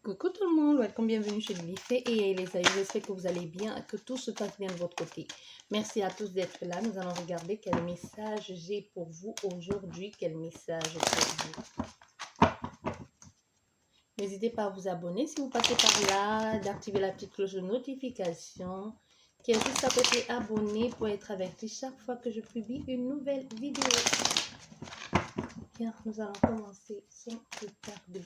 Coucou tout le monde, welcome, bienvenue chez Lifé et les amis, j'espère que vous allez bien et que tout se passe bien de votre côté. Merci à tous d'être là. Nous allons regarder quel message j'ai pour vous aujourd'hui. Quel message pour vous. N'hésitez pas à vous abonner si vous passez par là, d'activer la petite cloche de notification qui est juste à côté abonné pour être averti chaque fois que je publie une nouvelle vidéo. Bien, nous allons commencer sans plus tarder.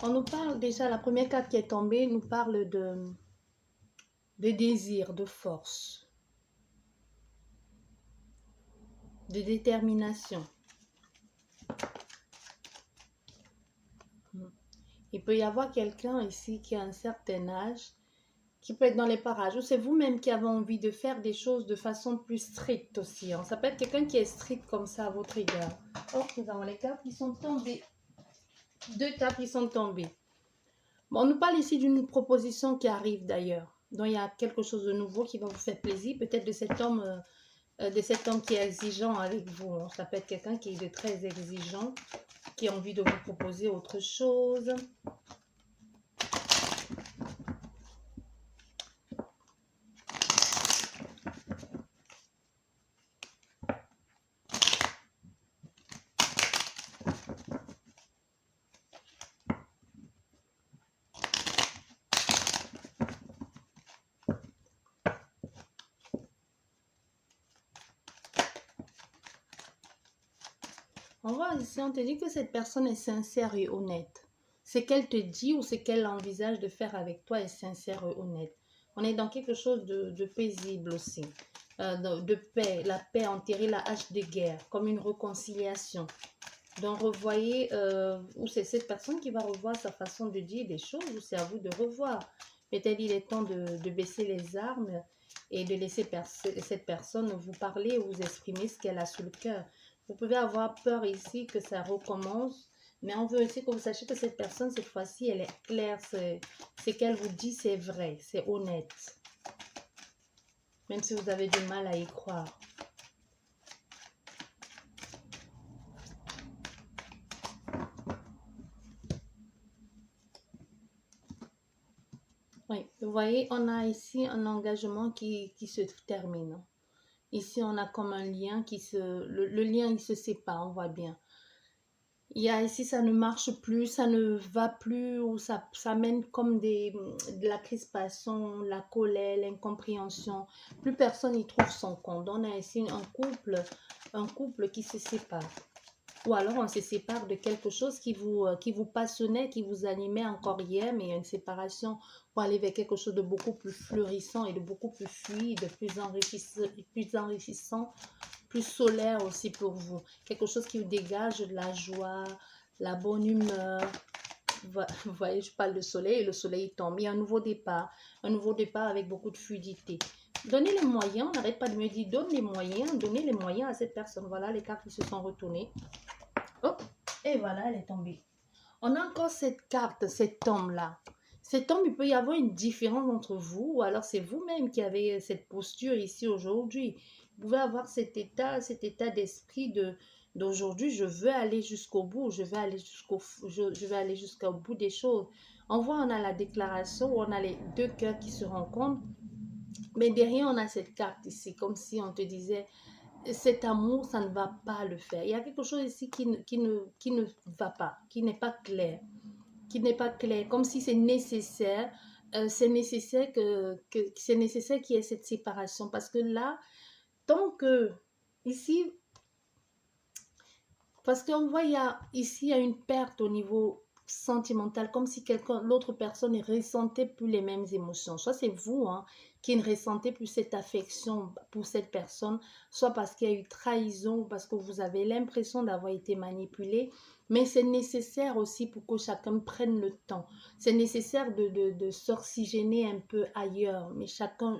On nous parle déjà, la première carte qui est tombée nous parle de désir, de force, de détermination. Il peut y avoir quelqu'un ici qui a un certain âge, qui peut être dans les parages, ou c'est vous-même qui avez envie de faire des choses de façon plus stricte aussi. Ça peut être quelqu'un qui est strict comme ça à votre égard. Oh, nous avons les cartes qui sont tombées. Deux cartes qui sont tombées. Bon, on nous parle ici d'une proposition qui arrive d'ailleurs. Donc, il y a quelque chose de nouveau qui va vous faire plaisir. Peut-être de cet homme qui est exigeant avec vous. Ça peut être quelqu'un qui est de très exigeant, qui a envie de vous proposer autre chose. On voit ici, on te dit que cette personne est sincère et honnête. Ce qu'elle te dit ou ce qu'elle envisage de faire avec toi est sincère et honnête. On est dans quelque chose de paisible aussi, de paix, la paix, enterrer la hache de guerre, comme une réconciliation. Donc, revoyez, ou c'est cette personne qui va revoir sa façon de dire des choses, ou c'est à vous de revoir. Peut-être il est temps de baisser les armes et de laisser cette personne vous parler ou vous exprimer ce qu'elle a sur le cœur. Vous pouvez avoir peur ici que ça recommence, mais on veut aussi que vous sachiez que cette personne, cette fois-ci, elle est claire. Ce qu'elle vous dit, c'est vrai, c'est honnête. Même si vous avez du mal à y croire. Oui, vous voyez, on a ici un engagement qui se termine. Ici, on a comme un lien qui le lien, il se sépare, on voit bien. Il y a ici, ça ne marche plus, ça ne va plus, ou ça mène comme de la crispation, la colère, l'incompréhension. Plus personne n'y trouve son compte. On a ici un couple qui se sépare. Ou alors on se sépare de quelque chose qui vous passionnait, qui vous animait encore hier, mais il y a une séparation pour aller vers quelque chose de beaucoup plus fleurissant et de beaucoup plus fluide, plus enrichissant, plus solaire aussi pour vous. Quelque chose qui vous dégage de la joie, la bonne humeur. Vous voyez, je parle de soleil et le soleil tombe. Il y a un nouveau départ avec beaucoup de fluidité. Donnez les moyens, on n'arrête pas de me dire, donnez les moyens à cette personne. Voilà les cartes qui se sont retournées. Oh, et voilà, elle est tombée. On a encore cette carte, cet homme-là. Cet homme, il peut y avoir une différence entre vous, ou alors c'est vous-même qui avez cette posture ici aujourd'hui. Vous pouvez avoir cet état d'esprit d'aujourd'hui, je veux aller jusqu'au bout, je vais aller jusqu'au bout des choses. On voit, on a la déclaration où on a les deux cœurs qui se rencontrent, mais derrière, on a cette carte ici, comme si on te disait, cet amour, ça ne va pas le faire. Il y a quelque chose ici qui ne va pas, qui n'est pas clair. Comme si c'est nécessaire, c'est nécessaire qu'il y ait cette séparation. Parce que là, tant que, ici, parce qu'on voit, ici, il y a une perte au niveau sentimental, comme si l'autre personne ne ressentait plus les mêmes émotions. Soit c'est vous qui ne ressentez plus cette affection pour cette personne, soit parce qu'il y a eu trahison, parce que vous avez l'impression d'avoir été manipulé, Mais c'est nécessaire aussi pour que chacun prenne le temps. C'est nécessaire de s'oxygéner un peu ailleurs, mais chacun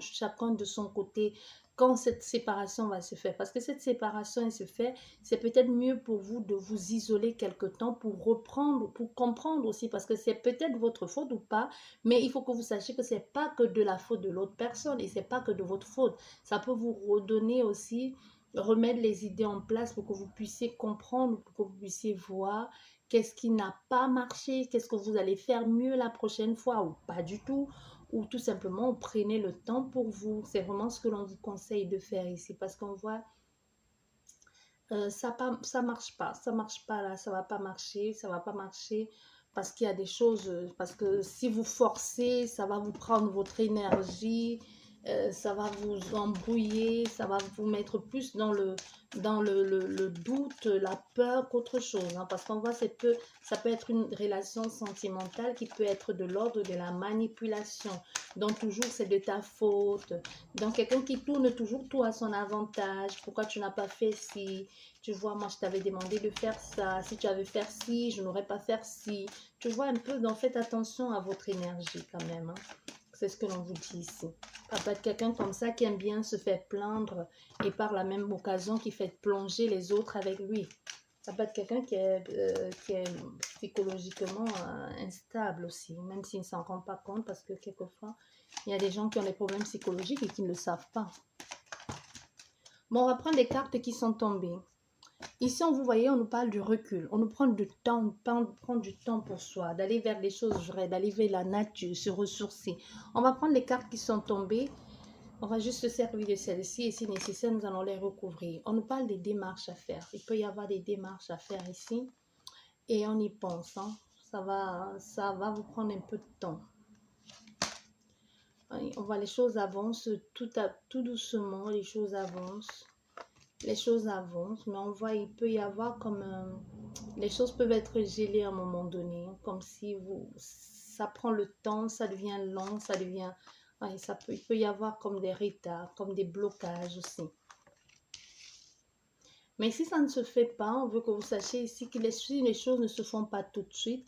de son côté, quand cette séparation va se faire. Parce que cette séparation, elle se fait, c'est peut-être mieux pour vous de vous isoler quelque temps pour reprendre, pour comprendre aussi, parce que c'est peut-être votre faute ou pas, mais il faut que vous sachiez que c'est pas que de la faute de l'autre personne et c'est pas que de votre faute. Ça peut vous redonner aussi, remettre les idées en place pour que vous puissiez comprendre, pour que vous puissiez voir qu'est-ce qui n'a pas marché, qu'est-ce que vous allez faire mieux la prochaine fois ou pas du tout, ou tout simplement prenez le temps pour vous. C'est vraiment ce que l'on vous conseille de faire ici parce qu'on voit ça marche pas là, ça va pas marcher parce qu'il y a des choses, parce que si vous forcez, ça va vous prendre votre énergie, ça va vous embrouiller, ça va vous mettre plus dans le doute, la peur qu'autre chose, hein, parce qu'on voit ça peut être une relation sentimentale qui peut être de l'ordre de la manipulation, donc toujours c'est de ta faute, donc quelqu'un qui tourne toujours tout à son avantage, pourquoi tu n'as pas fait ci, tu vois, moi, je t'avais demandé de faire ça. Si tu avais fait ci, je n'aurais pas fait ci. Tu vois un peu, donc faites attention à votre énergie quand même, hein. C'est ce que l'on vous dit ici. Ça peut être quelqu'un comme ça qui aime bien se faire plaindre et par la même occasion qui fait plonger les autres avec lui. Ça peut être quelqu'un qui est psychologiquement instable aussi, même s'il ne s'en rend pas compte parce que quelquefois, il y a des gens qui ont des problèmes psychologiques et qui ne le savent pas. Bon, on va prendre les cartes qui sont tombées. Ici, vous voyez, on nous parle du recul. On nous prend du temps, prendre du temps pour soi, d'aller vers les choses vraies, d'aller vers la nature, se ressourcer. On va prendre les cartes qui sont tombées. On va juste se servir de celles-ci et si nécessaire, nous allons les recouvrir. On nous parle des démarches à faire. Il peut y avoir des démarches à faire ici et on y pense, hein. Ça va vous prendre un peu de temps. On voit les choses avancent tout doucement, les choses avancent. Les choses avancent, mais on voit il peut y avoir comme les choses peuvent être gelées à un moment donné, comme si ça prend le temps, ça devient long, ça devient, ouais, il peut y avoir comme des retards, comme des blocages aussi. Mais si ça ne se fait pas, on veut que vous sachiez ici que si les choses ne se font pas tout de suite,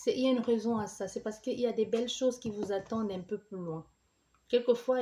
il y a une raison à ça. C'est parce qu'il y a des belles choses qui vous attendent un peu plus loin. Quelquefois,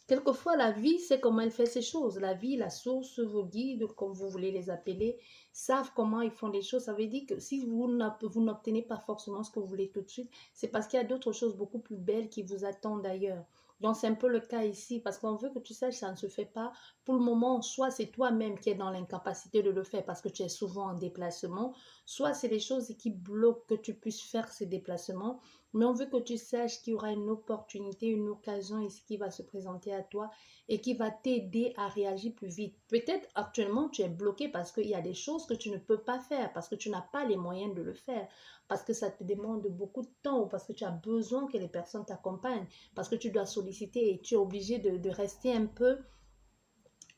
quelquefois, la vie, c'est comment elle fait ces choses. La vie, la source, vos guides, comme vous voulez les appeler, savent comment ils font les choses. Ça veut dire que si vous n'obtenez pas forcément ce que vous voulez tout de suite, c'est parce qu'il y a d'autres choses beaucoup plus belles qui vous attendent ailleurs. Donc, c'est un peu le cas ici, parce qu'on veut que tu saches que ça ne se fait pas. Pour le moment, soit c'est toi-même qui es dans l'incapacité de le faire parce que tu es souvent en déplacement, soit c'est les choses qui bloquent que tu puisses faire ces déplacements. Mais on veut que tu saches qu'il y aura une opportunité, une occasion ici qui va se présenter à toi et qui va t'aider à réagir plus vite. Peut-être actuellement tu es bloqué parce qu'il y a des choses que tu ne peux pas faire, parce que tu n'as pas les moyens de le faire, parce que ça te demande beaucoup de temps ou parce que tu as besoin que les personnes t'accompagnent, parce que tu dois solliciter et tu es obligé de rester un peu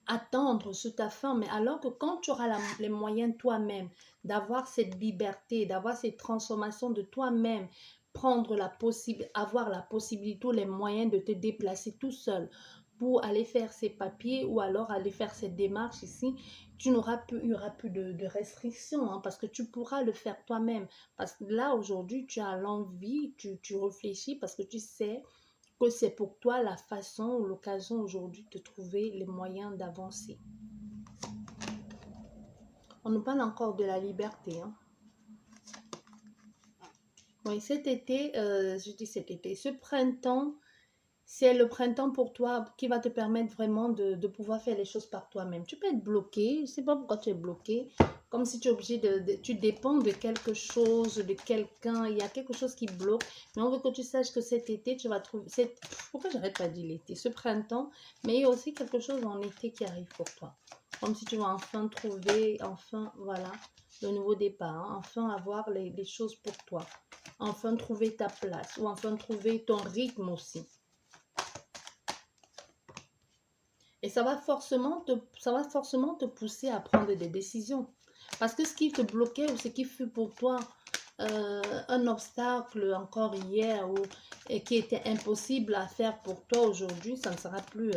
attendre sur ta faim, mais alors que quand tu auras les moyens toi-même d'avoir cette liberté, d'avoir cette transformation de toi-même, avoir la possibilité, les moyens de te déplacer tout seul pour aller faire ces papiers ou alors aller faire cette démarche ici, il n'y aura plus de restrictions, hein, parce que tu pourras le faire toi-même. Parce que là, aujourd'hui, tu as l'envie, tu réfléchis parce que tu sais que c'est pour toi la façon ou l'occasion aujourd'hui de trouver les moyens d'avancer. On nous parle encore de la liberté, hein. Oui, cet été, je dis cet été, ce printemps, c'est le printemps pour toi qui va te permettre vraiment de pouvoir faire les choses par toi-même. Tu peux être bloqué, je ne sais pas pourquoi tu es bloqué, comme si tu es obligé tu dépends de quelque chose, de quelqu'un, il y a quelque chose qui bloque, mais on veut que tu saches que cet été, tu vas trouver, pourquoi j'arrête pas de dire l'été, ce printemps, mais il y a aussi quelque chose en été qui arrive pour toi, comme si tu vas enfin trouver, enfin, voilà, le nouveau départ, hein, enfin avoir les choses pour toi, enfin trouver ta place, ou enfin trouver ton rythme aussi. Et ça va forcément te pousser à prendre des décisions. Parce que ce qui te bloquait ou ce qui fut pour toi un obstacle encore hier et qui était impossible à faire pour toi aujourd'hui, ça ne sera plus,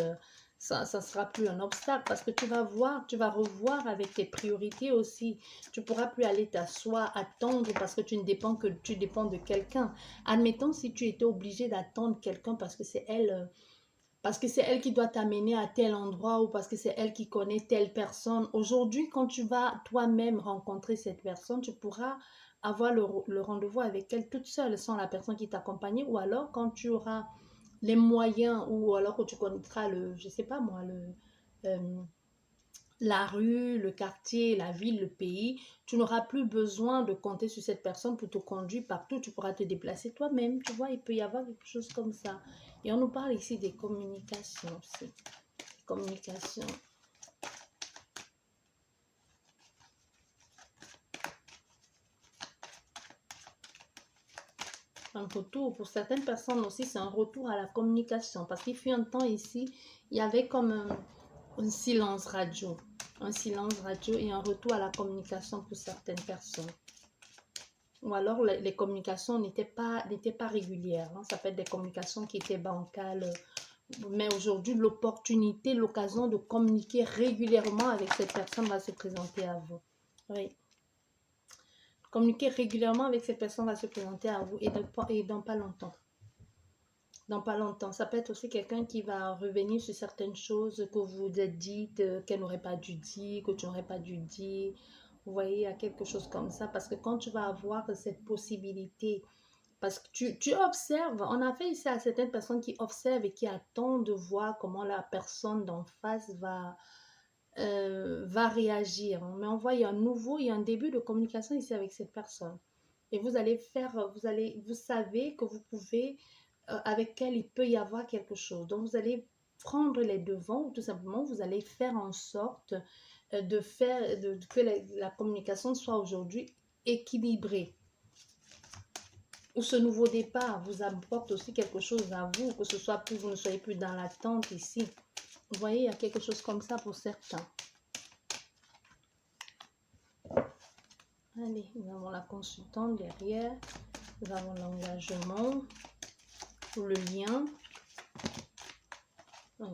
ça sera plus un obstacle parce que tu vas voir, tu vas revoir avec tes priorités aussi. Tu pourras plus aller t'asseoir, attendre parce que tu dépends de quelqu'un. Admettons si tu étais obligé d'attendre quelqu'un parce que c'est elle qui doit t'amener à tel endroit ou parce que c'est elle qui connaît telle personne. Aujourd'hui, quand tu vas toi-même rencontrer cette personne, tu pourras avoir le rendez-vous avec elle toute seule sans la personne qui t'accompagne ou alors quand tu auras les moyens ou alors que tu connaîtras je sais pas moi, euh, la rue, le quartier, la ville, le pays, tu n'auras plus besoin de compter sur cette personne pour te conduire partout, tu pourras te déplacer toi-même, tu vois, il peut y avoir quelque chose comme ça. Et on nous parle ici des communications aussi. Communication. Un retour, pour certaines personnes aussi, c'est un retour à la communication. Parce qu'il fut un temps ici, il y avait comme un silence radio. Un silence radio et un retour à la communication pour certaines personnes. Ou alors les communications n'étaient pas régulières. Hein. Ça peut être des communications qui étaient bancales. Mais aujourd'hui, l'opportunité, l'occasion de communiquer régulièrement avec cette personne va se présenter à vous. Oui. Communiquer régulièrement avec cette personne va se présenter à vous et dans pas longtemps. Dans pas longtemps. Ça peut être aussi quelqu'un qui va revenir sur certaines choses que vous vous êtes dites, qu'elle n'aurait pas dû dire, que tu n'aurais pas dû dire. Vous voyez, il y a quelque chose comme ça. Parce que quand tu vas avoir cette possibilité, parce que tu observes, on a fait ici à certaines personnes qui observent et qui attendent de voir comment la personne d'en face va réagir. Mais on voit, il y a un début de communication ici avec cette personne. Et vous savez que vous pouvez, avec elle, il peut y avoir quelque chose. Donc, vous allez prendre les devants, ou tout simplement, vous allez faire en sorte que la communication soit aujourd'hui équilibrée. Ou ce nouveau départ vous apporte aussi quelque chose à vous, que ce soit pour vous ne soyez plus dans l'attente ici. Vous voyez, il y a quelque chose comme ça pour certains. Allez, nous avons la consultante derrière. Nous avons l'engagement ou le lien. Oui.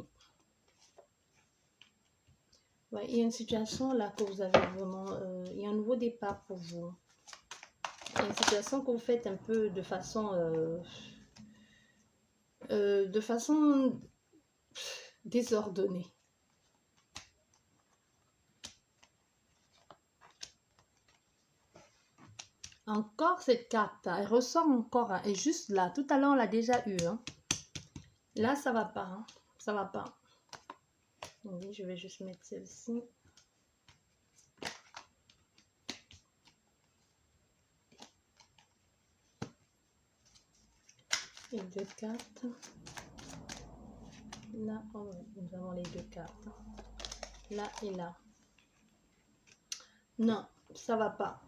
Ouais, il y a une situation là que vous avez vraiment... il y a un nouveau départ pour vous. Il y a une situation que vous faites un peu de façon désordonnée. Encore cette carte, elle ressort encore. Hein, et juste là, tout à l'heure, on l'a déjà eu. Hein. Là, ça va pas. Hein, ça va pas. Oui, je vais juste mettre celle-ci. Les deux cartes. Là, oh, nous avons les deux cartes. Là et là. Non, ça va pas.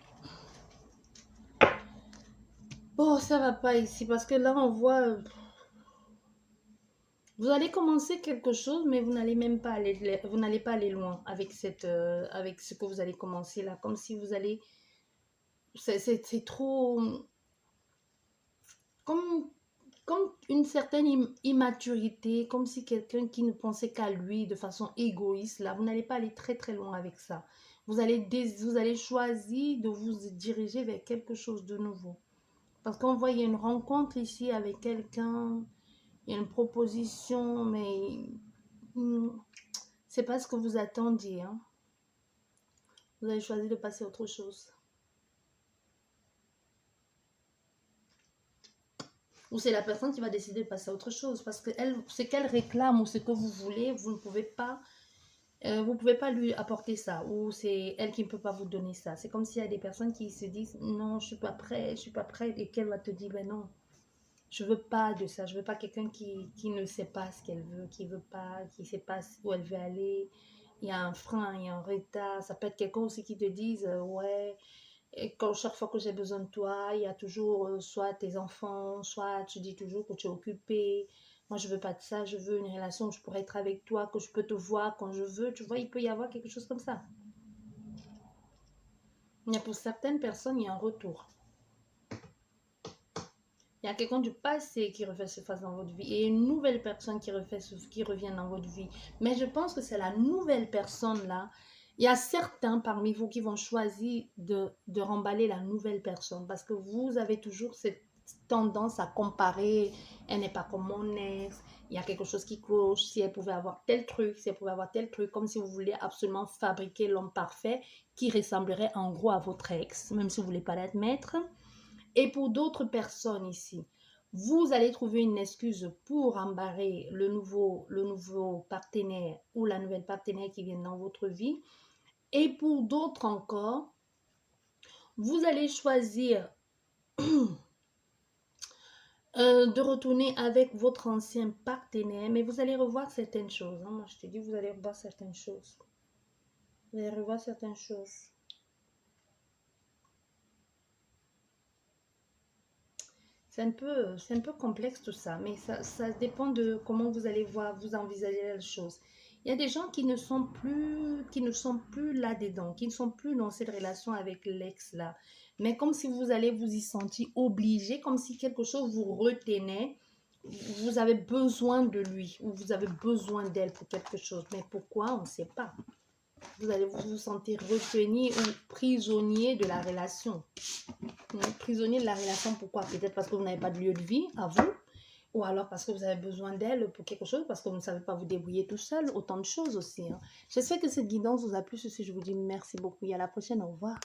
Oh, ça va pas ici parce que là, on voit... vous allez commencer quelque chose, mais vous n'allez même pas aller loin avec avec ce que vous allez commencer là. Comme si vous allez... C'est trop... Comme une certaine immaturité, comme si quelqu'un qui ne pensait qu'à lui de façon égoïste, là, vous n'allez pas aller très très loin avec ça. Vous allez choisir de vous diriger vers quelque chose de nouveau. Parce qu'on voit, il y a une rencontre ici avec quelqu'un, il y a une proposition, mais c'est pas ce que vous attendiez. Hein. Vous avez choisi de passer à autre chose. Ou c'est la personne qui va décider de passer à autre chose. Parce que ce qu'elle réclame ou ce que vous voulez, vous ne pouvez pas, lui apporter ça. Ou c'est elle qui ne peut pas vous donner ça. C'est comme s'il y a des personnes qui se disent non, je ne suis pas prête, je suis pas prête. Et qu'elle va te dire ben non, je ne veux pas de ça. Je ne veux pas quelqu'un qui ne sait pas ce qu'elle veut, qui ne sait pas où elle veut aller. Il y a un frein, il y a un retard. Ça peut être quelqu'un aussi qui te dise ouais. Et chaque fois que j'ai besoin de toi, il y a toujours soit tes enfants, soit tu dis toujours que tu es occupé. Moi, je veux pas de ça. Je veux une relation où je pourrais être avec toi, que je peux te voir quand je veux. Tu vois, il peut y avoir quelque chose comme ça. Mais pour certaines personnes, il y a un retour. Il y a quelqu'un du passé qui refait surface dans votre vie et une nouvelle personne qui revient dans votre vie. Mais je pense que c'est la nouvelle personne là. Il y a certains parmi vous qui vont choisir de remballer la nouvelle personne parce que vous avez toujours cette tendance à comparer. Elle n'est pas comme mon ex. Il y a quelque chose qui cloche. Si elle pouvait avoir tel truc, si elle pouvait avoir tel truc, comme si vous voulez absolument fabriquer l'homme parfait qui ressemblerait en gros à votre ex, même si vous ne voulez pas l'admettre. Et pour d'autres personnes ici, vous allez trouver une excuse pour embarrer le nouveau partenaire ou la nouvelle partenaire qui vient dans votre vie. Et pour d'autres encore, vous allez choisir de retourner avec votre ancien partenaire, mais vous allez revoir certaines choses. Hein. Moi, je te dis, vous allez revoir certaines choses. Vous allez revoir certaines choses. C'est un peu complexe tout ça, mais ça dépend de comment vous allez voir, vous envisager les choses. Il y a des gens qui ne sont plus là-dedans, qui ne sont plus dans cette relation avec l'ex là. Mais comme si vous allez vous y sentir obligé, comme si quelque chose vous retenait, vous avez besoin de lui ou vous avez besoin d'elle pour quelque chose. Mais pourquoi, on ne sait pas. Vous allez vous sentir retenu ou prisonnier de la relation. Prisonnier de la relation, pourquoi? Peut-être parce que vous n'avez pas de lieu de vie à vous, ou alors parce que vous avez besoin d'elle pour quelque chose, parce que vous ne savez pas vous débrouiller tout seul, autant de choses aussi. Hein. J'espère que cette guidance vous a plu. Ceci, je vous dis merci beaucoup et à la prochaine. Au revoir.